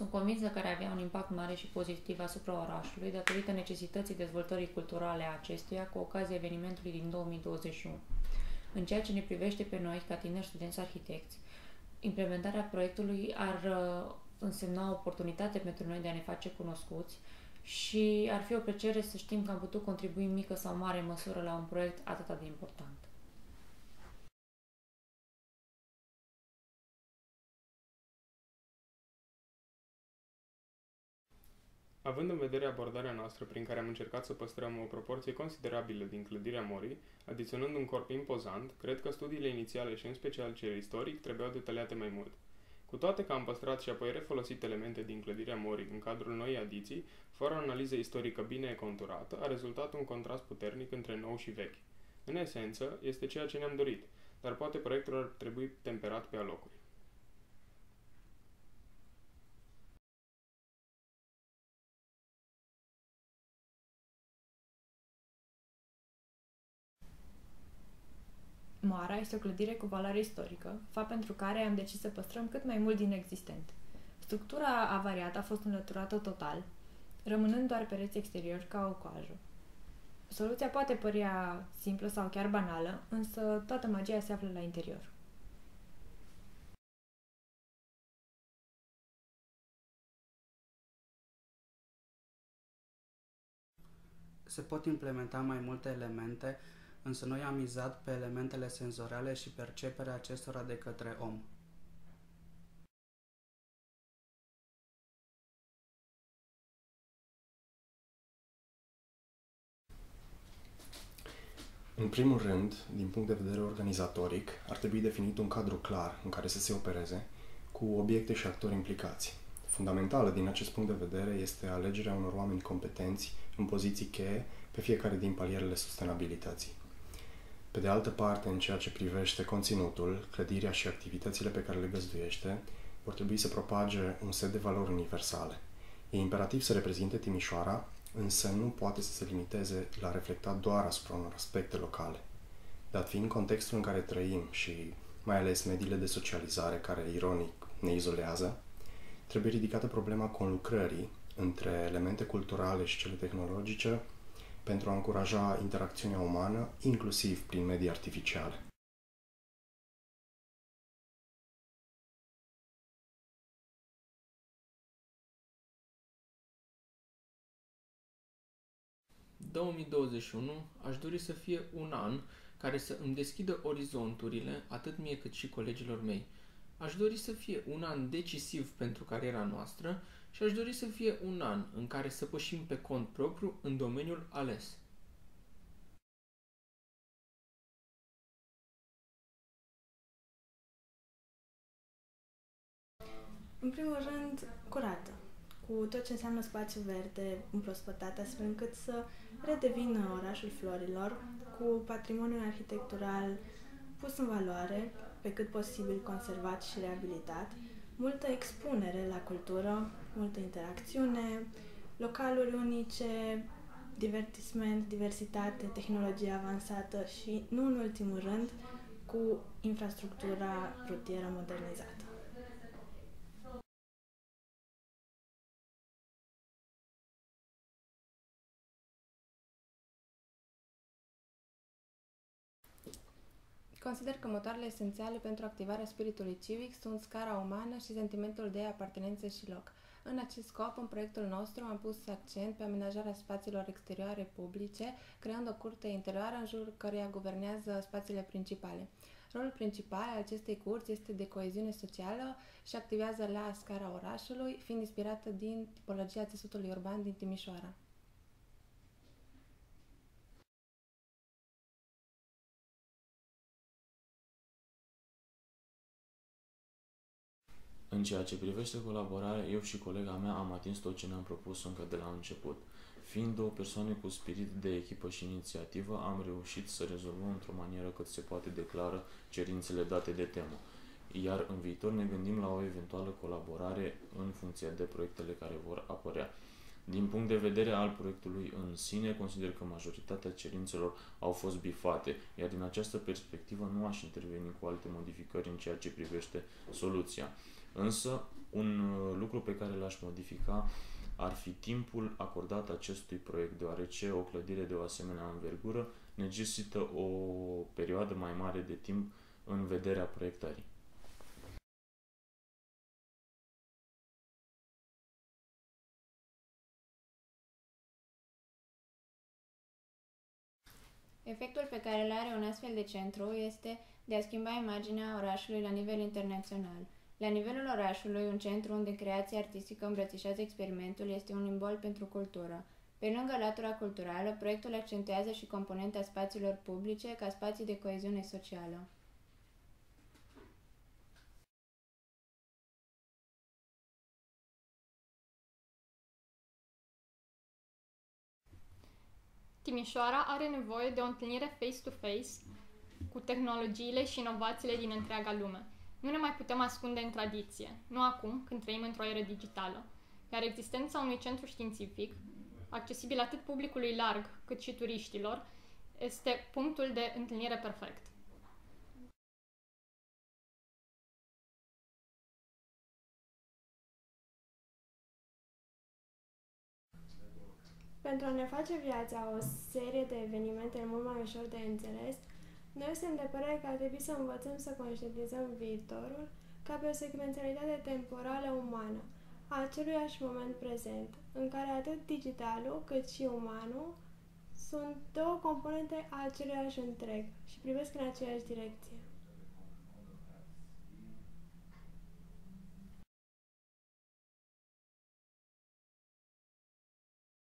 Sunt convinsă că ar avea un impact mare și pozitiv asupra orașului, datorită necesității dezvoltării culturale a acestuia cu ocazia evenimentului din 2021. În ceea ce ne privește pe noi, ca tineri studenți arhitecți, implementarea proiectului ar însemna o oportunitate pentru noi de a ne face cunoscuți și ar fi o plăcere să știm că am putut contribui în mică sau mare măsură la un proiect atât de important. Având în vedere abordarea noastră prin care am încercat să păstrăm o proporție considerabilă din clădirea Morii, adiționând un corp impozant, cred că studiile inițiale și în special cel istoric trebuiau detaliate mai mult. Cu toate că am păstrat și apoi refolosit elemente din clădirea Morii în cadrul noii adiții, fără o analiză istorică bine conturată, a rezultat un contrast puternic între nou și vechi. În esență, este ceea ce ne-am dorit, dar poate proiectul ar trebui temperat pe alocuri. Moara este o clădire cu valoare istorică, fapt pentru care am decis să păstrăm cât mai mult din existent. Structura avariată a fost înlăturată total, rămânând doar pereți exteriori ca o coajă. Soluția poate părea simplă sau chiar banală, însă toată magia se află la interior. Se pot implementa mai multe elemente, însă noi am mizat pe elementele senzoriale și perceperea acestora de către om. În primul rând, din punct de vedere organizatoric, ar trebui definit un cadru clar în care să se opereze, cu obiecte și actori implicați. Fundamentală din acest punct de vedere este alegerea unor oameni competenți în poziții cheie pe fiecare din palierele sustenabilității. Pe de altă parte, în ceea ce privește conținutul, clădirea și activitățile pe care le găzduiește, vor trebui să propage un set de valori universale. E imperativ să reprezinte Timișoara, însă nu poate să se limiteze la reflectat doar asupra unor aspecte locale. Dat fiind contextul în care trăim și mai ales mediile de socializare care, ironic, ne izolează, trebuie ridicată problema conlucrării între elemente culturale și cele tehnologice pentru a încuraja interacțiunea umană, inclusiv prin medii artificiale. În 2021 aș dori să fie un an care să îmi deschidă orizonturile atât mie cât și colegilor mei. Aș dori să fie un an decisiv pentru cariera noastră și aș dori să fie un an în care să pășim pe cont propriu în domeniul ales. În primul rând, curată, cu tot ce înseamnă spațiu verde împrospătat, astfel încât să redevină orașul florilor, cu patrimoniul arhitectural pus în valoare, pe cât posibil conservat și reabilitat, multă expunere la cultură, multă interacțiune, localuri unice, divertisment, diversitate, tehnologie avansată și, nu în ultimul rând, cu infrastructura rutieră modernizată. Consider că motoarele esențiale pentru activarea spiritului civic sunt scara umană și sentimentul de apartenență și loc. În acest scop, în proiectul nostru am pus accent pe amenajarea spațiilor exterioare publice, creând o curte interioară în jurul căreia guvernează spațiile principale. Rolul principal al acestei curți este de coeziune socială și activează la scara orașului, fiind inspirată din tipologia țesutului urban din Timișoara. În ceea ce privește colaborarea, eu și colega mea am atins tot ce ne-am propus încă de la început. Fiind două persoane cu spirit de echipă și inițiativă, am reușit să rezolvăm într-o manieră cât se poate de clară cerințele date de temă. Iar în viitor ne gândim la o eventuală colaborare în funcție de proiectele care vor apărea. Din punct de vedere al proiectului în sine, consider că majoritatea cerințelor au fost bifate, iar din această perspectivă nu aș interveni cu alte modificări în ceea ce privește soluția. Însă, Un lucru pe care l-aș modifica ar fi timpul acordat acestui proiect, deoarece o clădire de o asemenea învergură necesită o perioadă mai mare de timp în vederea proiectării. Efectul pe care îl are un astfel de centru este de a schimba imaginea orașului la nivel internațional. La nivelul orașului, un centru unde creația artistică îmbrățișează experimentul este un imbol pentru cultură. Pe lângă latura culturală, proiectul accentuează și componenta spațiilor publice ca spații de coeziune socială. Timișoara are nevoie de o întâlnire face-to-face cu tehnologiile și inovațiile din întreaga lume. Nu ne mai putem ascunde în tradiție, nu acum, când trăim într-o eră digitală, iar existența unui centru științific, accesibil atât publicului larg cât și turiștilor, este punctul de întâlnire perfect. Pentru a ne face viața o serie de evenimente mult mai ușor de înțeles, noi suntem de părere că ar trebui să învățăm să conștientizăm viitorul ca pe o secvențialitate temporală umană, a aceluiași moment prezent, în care atât digitalul cât și umanul sunt două componente a aceluiași întreg și privesc în aceeași direcție.